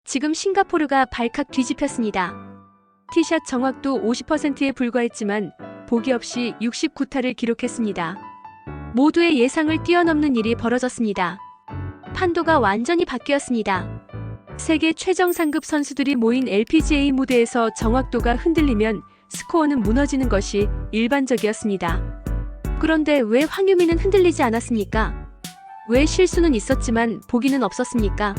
지금 싱가포르가 발칵 뒤집혔습니다. 티샷 정확도 50%에 불과했지만 보기 없이 69타를 기록했습니다. 모두의 예상을 뛰어넘는 일이 벌어졌습니다. 판도가 완전히 바뀌었습니다. 세계 최정상급 선수들이 모인 LPGA 무대에서 정확도가 흔들리면 스코어는 무너지는 것이 일반적이었습니다. 그런데 왜 황유미는 흔들리지 않았습니까? 왜 실수는 있었지만 보기는 없었습니까?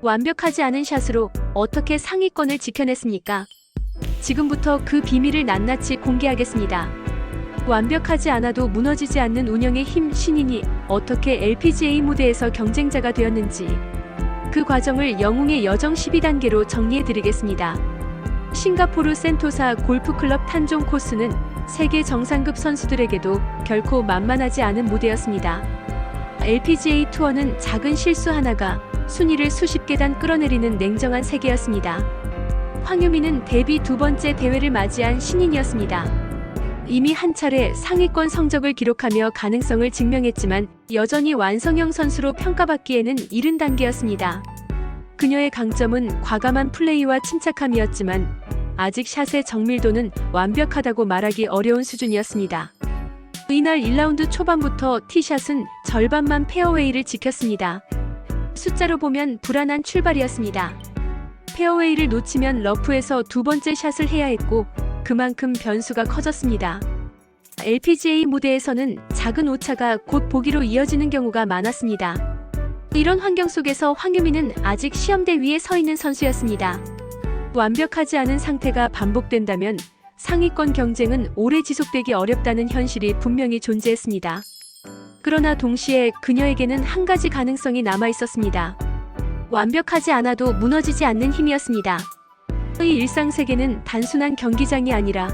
완벽하지 않은 샷으로 어떻게 상위권을 지켜냈습니까? 지금부터 그 비밀을 낱낱이 공개하겠습니다. 완벽하지 않아도 무너지지 않는 운영의 힘 신인이 어떻게 LPGA 무대에서 경쟁자가 되었는지 그 과정을 영웅의 여정 12단계로 정리해드리겠습니다. 싱가포르 센토사 골프클럽 탄종 코스는 세계 정상급 선수들에게도 결코 만만하지 않은 무대였습니다. LPGA 투어는 작은 실수 하나가 순위를 수십 계단 끌어내리는 냉정한 세계였습니다. 황유미는 데뷔 두 번째 대회를 맞이한 신인이었습니다. 이미 한 차례 상위권 성적을 기록하며 가능성을 증명했지만 여전히 완성형 선수로 평가받기에는 이른 단계였습니다. 그녀의 강점은 과감한 플레이와 침착함이었지만 아직 샷의 정밀도는 완벽하다고 말하기 어려운 수준이었습니다. 이날 1라운드 초반부터 티샷은 절반만 페어웨이를 지켰습니다. 숫자로 보면 불안한 출발이었습니다. 페어웨이를 놓치면 러프에서 두 번째 샷을 해야 했고 그만큼 변수가 커졌습니다. LPGA 무대에서는 작은 오차가 곧 보기로 이어지는 경우가 많았습니다. 이런 환경 속에서 황유미는 아직 시험대 위에 서 있는 선수였습니다. 완벽하지 않은 상태가 반복된다면 상위권 경쟁은 오래 지속되기 어렵다는 현실이 분명히 존재했습니다. 그러나 동시에 그녀에게는 한 가지 가능성이 남아 있었습니다. 완벽하지 않아도 무너지지 않는 힘이었습니다. 의 일상 세계는 단순한 경기장이 아니라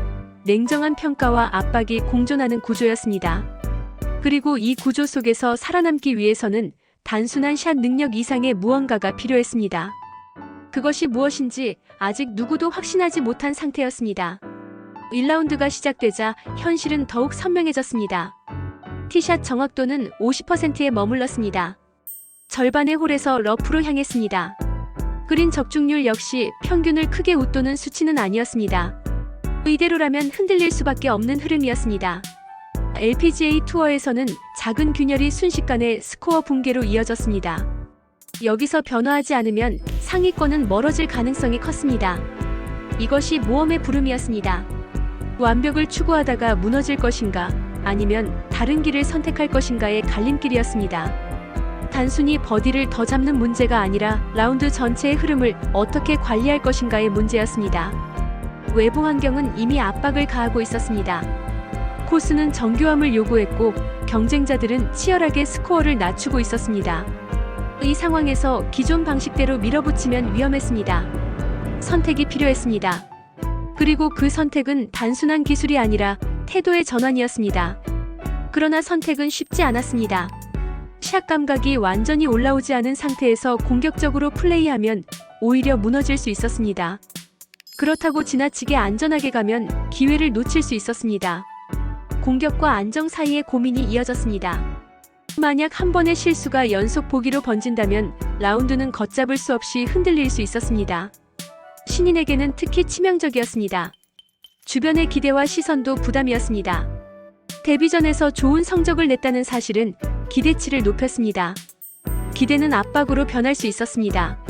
냉정한 평가와 압박이 공존하는 구조였습니다. 그리고 이 구조 속에서 살아남기 위해서는 단순한 샷 능력 이상의 무언가가 필요했습니다. 그것이 무엇인지 아직 누구도 확신하지 못한 상태였습니다. 1라운드가 시작되자 현실은 더욱 선명해졌습니다. 티샷 정확도는 50%에 머물렀습니다. 절반의 홀에서 러프로 향했습니다. 그린 적중률 역시 평균을 크게 웃도는 수치는 아니었습니다. 이대로라면 흔들릴 수밖에 없는 흐름이었습니다. LPGA 투어에서는 작은 균열이 순식간에 스코어 붕괴로 이어졌습니다. 여기서 변화하지 않으면 상위권은 멀어질 가능성이 컸습니다. 이것이 모험의 부름이었습니다. 완벽을 추구하다가 무너질 것인가 아니면 다른 길을 선택할 것인가의 갈림길이었습니다. 단순히 버디를 더 잡는 문제가 아니라 라운드 전체의 흐름을 어떻게 관리할 것인가의 문제였습니다. 외부 환경은 이미 압박을 가하고 있었습니다. 코스는 정교함을 요구했고 경쟁자들은 치열하게 스코어를 낮추고 있었습니다. 이 상황에서 기존 방식대로 밀어붙이면 위험했습니다. 선택이 필요했습니다. 그리고 그 선택은 단순한 기술이 아니라 태도의 전환이었습니다. 그러나 선택은 쉽지 않았습니다. 샷 감각이 완전히 올라오지 않은 상태에서 공격적으로 플레이하면 오히려 무너질 수 있었습니다. 그렇다고 지나치게 안전하게 가면 기회를 놓칠 수 있었습니다. 공격과 안정 사이의 고민이 이어졌습니다. 만약 한 번의 실수가 연속 보기로 번진다면 라운드는 걷잡을 수 없이 흔들릴 수 있었습니다. 신인에게는 특히 치명적이었습니다. 주변의 기대와 시선도 부담이었습니다. 데뷔전에서 좋은 성적을 냈다는 사실은 기대치를 높였습니다. 기대는 압박으로 변할 수 있었습니다.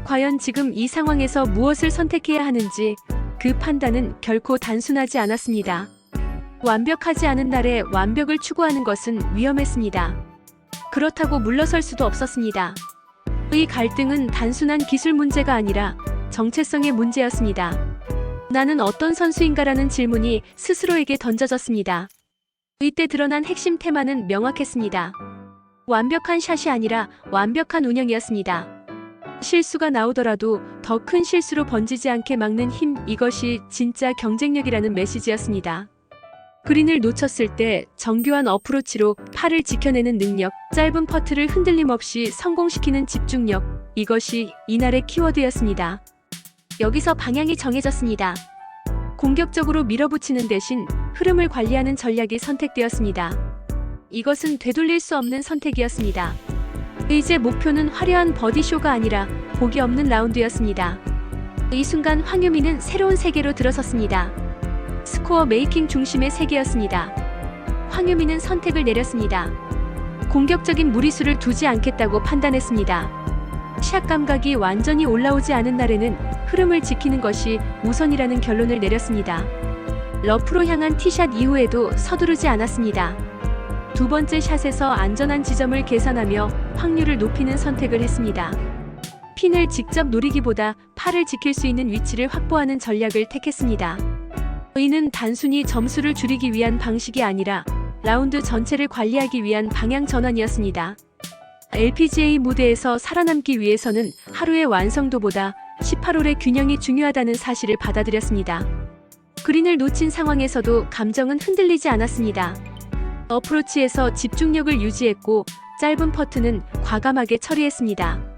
과연 지금 이 상황에서 무엇을 선택해야 하는지 그 판단은 결코 단순하지 않았습니다. 완벽하지 않은 날에 완벽을 추구하는 것은 위험했습니다. 그렇다고 물러설 수도 없었습니다. 이 갈등은 단순한 기술 문제가 아니라 정체성의 문제였습니다. 나는 어떤 선수인가라는 질문이 스스로에게 던져졌습니다. 이때 드러난 핵심 테마는 명확했습니다. 완벽한 샷이 아니라 완벽한 운영이었습니다. 실수가 나오더라도 더 큰 실수로 번지지 않게 막는 힘, 이것이 진짜 경쟁력이라는 메시지였습니다. 그린을 놓쳤을 때 정교한 어프로치로 팔을 지켜내는 능력, 짧은 퍼트를 흔들림 없이 성공시키는 집중력, 이것이 이날의 키워드였습니다. 여기서 방향이 정해졌습니다. 공격적으로 밀어붙이는 대신 흐름을 관리하는 전략이 선택되었습니다. 이것은 되돌릴 수 없는 선택이었습니다. 이제 목표는 화려한 버디쇼가 아니라 보기 없는 라운드였습니다. 이 순간 황유미는 새로운 세계로 들어섰습니다. 스코어 메이킹 중심의 세계였습니다. 황유미는 선택을 내렸습니다. 공격적인 무리수를 두지 않겠다고 판단했습니다. 샷 감각이 완전히 올라오지 않은 날에는 흐름을 지키는 것이 우선이라는 결론을 내렸습니다. 러프로 향한 티샷 이후에도 서두르지 않았습니다. 두 번째 샷에서 안전한 지점을 계산하며 확률을 높이는 선택을 했습니다. 핀을 직접 노리기보다 팔을 지킬 수 있는 위치를 확보하는 전략을 택했습니다. 이는 단순히 점수를 줄이기 위한 방식이 아니라 라운드 전체를 관리하기 위한 방향 전환이었습니다. LPGA 무대에서 살아남기 위해서는 하루의 완성도보다 18홀의 균형이 중요하다는 사실을 받아들였습니다. 그린을 놓친 상황에서도 감정은 흔들리지 않았습니다. 어프로치에서 집중력을 유지했고 짧은 퍼트는 과감하게 처리했습니다.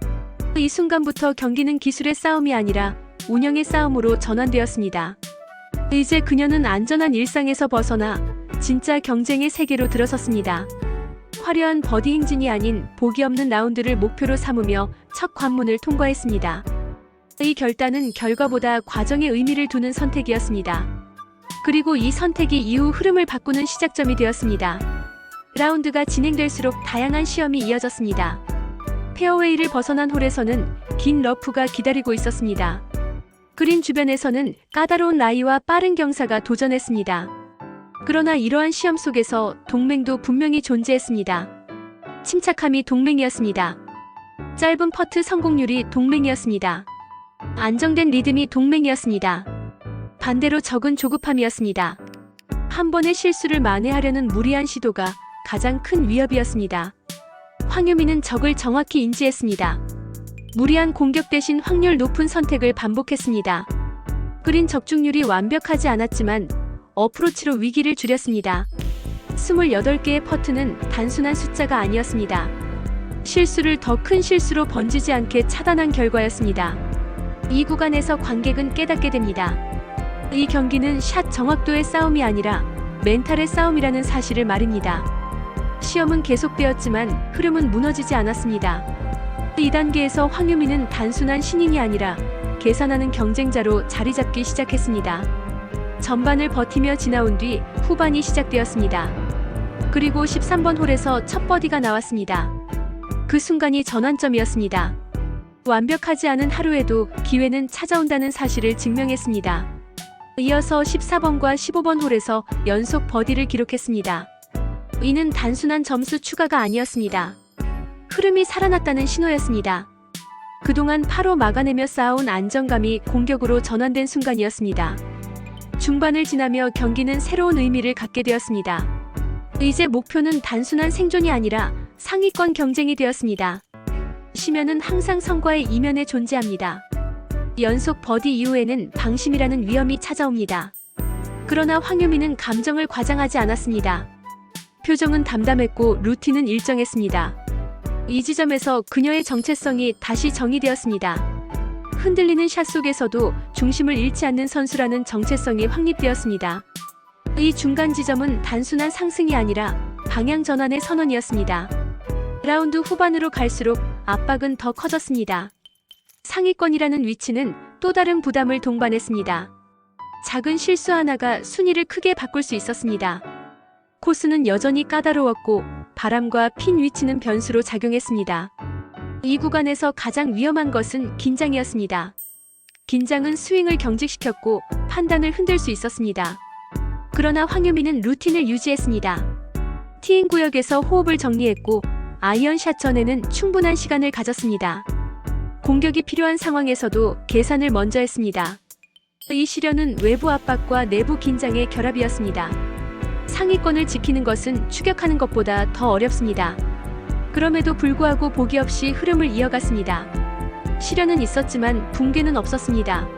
이 순간부터 경기는 기술의 싸움이 아니라 운영의 싸움으로 전환되었습니다. 이제 그녀는 안전한 일상에서 벗어나 진짜 경쟁의 세계로 들어섰습니다. 화려한 버디 행진이 아닌 보기 없는 라운드를 목표로 삼으며 첫 관문을 통과했습니다. 이 결단은 결과보다 과정에 의미를 두는 선택이었습니다. 그리고 이 선택이 이후 흐름을 바꾸는 시작점이 되었습니다. 라운드가 진행될수록 다양한 시험이 이어졌습니다. 페어웨이를 벗어난 홀에서는 긴 러프가 기다리고 있었습니다. 그린 주변에서는 까다로운 라이와 빠른 경사가 도전했습니다. 그러나 이러한 시험 속에서 동맹도 분명히 존재했습니다. 침착함이 동맹이었습니다. 짧은 퍼트 성공률이 동맹이었습니다. 안정된 리듬이 동맹이었습니다. 반대로 적은 조급함이었습니다. 한 번의 실수를 만회하려는 무리한 시도가 가장 큰 위협이었습니다. 황유미는 적을 정확히 인지했습니다. 무리한 공격 대신 확률 높은 선택을 반복했습니다. 그린 적중률이 완벽하지 않았지만 어프로치로 위기를 줄였습니다. 28개의 퍼트는 단순한 숫자가 아니었습니다. 실수를 더 큰 실수로 번지지 않게 차단한 결과였습니다. 이 구간에서 관객은 깨닫게 됩니다. 이 경기는 샷 정확도의 싸움이 아니라 멘탈의 싸움이라는 사실을 말입니다. 시험은 계속되었지만 흐름은 무너지지 않았습니다. 이 단계에서 황유미는 단순한 신인이 아니라 계산하는 경쟁자로 자리 잡기 시작했습니다. 전반을 버티며 지나온 뒤 후반이 시작되었습니다. 그리고 13번 홀에서 첫 버디가 나왔습니다. 그 순간이 전환점이었습니다. 완벽하지 않은 하루에도 기회는 찾아온다는 사실을 증명했습니다. 이어서 14번과 15번 홀에서 연속 버디를 기록했습니다. 이는 단순한 점수 추가가 아니었습니다. 흐름이 살아났다는 신호였습니다. 그동안 파로 막아내며 쌓아온 안정감이 공격으로 전환된 순간이었습니다. 중반을 지나며 경기는 새로운 의미를 갖게 되었습니다. 이제 목표는 단순한 생존이 아니라 상위권 경쟁이 되었습니다. 심연은 항상 성과의 이면에 존재합니다. 연속 버디 이후에는 방심이라는 위험이 찾아옵니다. 그러나 황유미는 감정을 과장하지 않았습니다. 표정은 담담했고 루틴은 일정했습니다. 이 지점에서 그녀의 정체성이 다시 정의되었습니다. 흔들리는 샷 속에서도 중심을 잃지 않는 선수라는 정체성이 확립되었습니다. 이 중간 지점은 단순한 상승이 아니라 방향 전환의 선언이었습니다. 라운드 후반으로 갈수록 압박은 더 커졌습니다. 상위권이라는 위치는 또 다른 부담을 동반했습니다. 작은 실수 하나가 순위를 크게 바꿀 수 있었습니다. 코스는 여전히 까다로웠고 바람과 핀 위치는 변수로 작용했습니다. 이 구간에서 가장 위험한 것은 긴장이었습니다. 긴장은 스윙을 경직시켰고 판단을 흔들 수 있었습니다. 그러나 황유미는 루틴을 유지했습니다. 티인 구역에서 호흡을 정리했고 아이언샷 전에는 충분한 시간을 가졌습니다. 공격이 필요한 상황에서도 계산을 먼저 했습니다. 이 시련은 외부 압박과 내부 긴장의 결합이었습니다. 상위권을 지키는 것은 추격하는 것보다 더 어렵습니다. 그럼에도 불구하고 포기 없이 흐름을 이어갔습니다. 시련은 있었지만 붕괴는 없었습니다.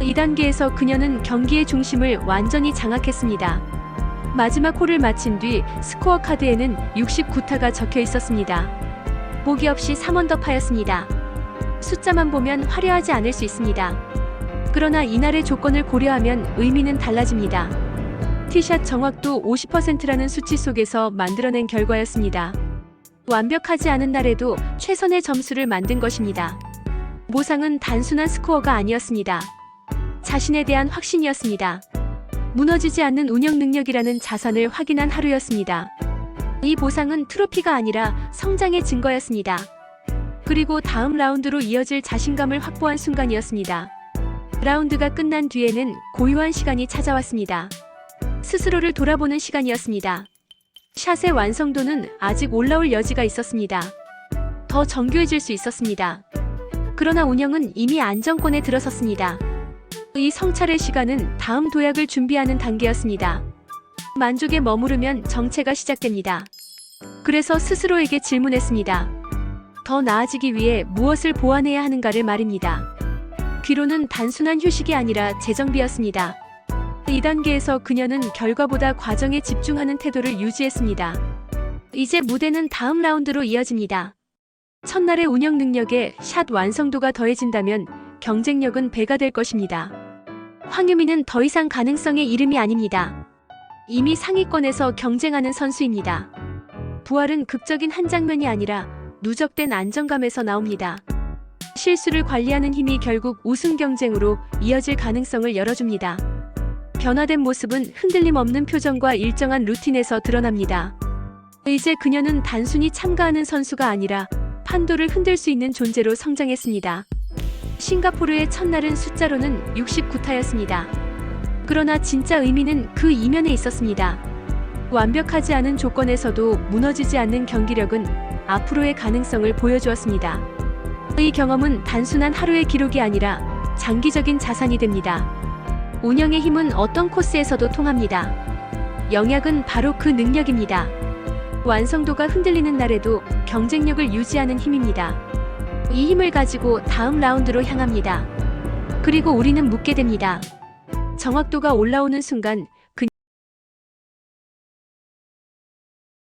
이 단계에서 그녀는 경기의 중심을 완전히 장악했습니다. 마지막 홀을 마친 뒤 스코어 카드에는 69타가 적혀 있었습니다. 보기 없이 3언더파였습니다. 숫자만 보면 화려하지 않을 수 있습니다. 그러나 이날의 조건을 고려하면 의미는 달라집니다. 티샷 정확도 50%라는 수치 속에서 만들어낸 결과였습니다. 완벽하지 않은 날에도 최선의 점수를 만든 것입니다. 보상은 단순한 스코어가 아니었습니다. 자신에 대한 확신이었습니다. 무너지지 않는 운영 능력이라는 자산을 확인한 하루였습니다. 이 보상은 트로피가 아니라 성장의 증거였습니다. 그리고 다음 라운드로 이어질 자신감을 확보한 순간이었습니다. 라운드가 끝난 뒤에는 고요한 시간이 찾아왔습니다. 스스로를 돌아보는 시간이었습니다. 샷의 완성도는 아직 올라올 여지가 있었습니다. 더 정교해질 수 있었습니다. 그러나 운영은 이미 안정권에 들어섰습니다. 이 성찰의 시간은 다음 도약을 준비하는 단계였습니다. 만족에 머무르면 정체가 시작됩니다. 그래서 스스로에게 질문했습니다. 더 나아지기 위해 무엇을 보완해야 하는가를 말입니다. 귀로는 단순한 휴식이 아니라 재정비였습니다. 이 단계에서 그녀는 결과보다 과정에 집중하는 태도를 유지했습니다. 이제 무대는 다음 라운드로 이어집니다. 첫날의 운영 능력에 샷 완성도가 더해진다면 경쟁력은 배가 될 것입니다. 황유미는 더 이상 가능성의 이름이 아닙니다. 이미 상위권에서 경쟁하는 선수입니다. 부활은 극적인 한 장면이 아니라 누적된 안정감에서 나옵니다. 실수를 관리하는 힘이 결국 우승 경쟁으로 이어질 가능성을 열어줍니다. 변화된 모습은 흔들림 없는 표정과 일정한 루틴에서 드러납니다. 이제 그녀는 단순히 참가하는 선수가 아니라 판도를 흔들 수 있는 존재로 성장했습니다. 싱가포르의 첫날은 숫자로는 69타였습니다. 그러나 진짜 의미는 그 이면에 있었습니다. 완벽하지 않은 조건에서도 무너지지 않는 경기력은 앞으로의 가능성을 보여주었습니다. 이 경험은 단순한 하루의 기록이 아니라 장기적인 자산이 됩니다. 운영의 힘은 어떤 코스에서도 통합니다. 영약은 바로 그 능력입니다. 완성도가 흔들리는 날에도 경쟁력을 유지하는 힘입니다. 이 힘을 가지고 다음 라운드로 향합니다. 그리고 우리는 묻게 됩니다. 정확도가 올라오는 순간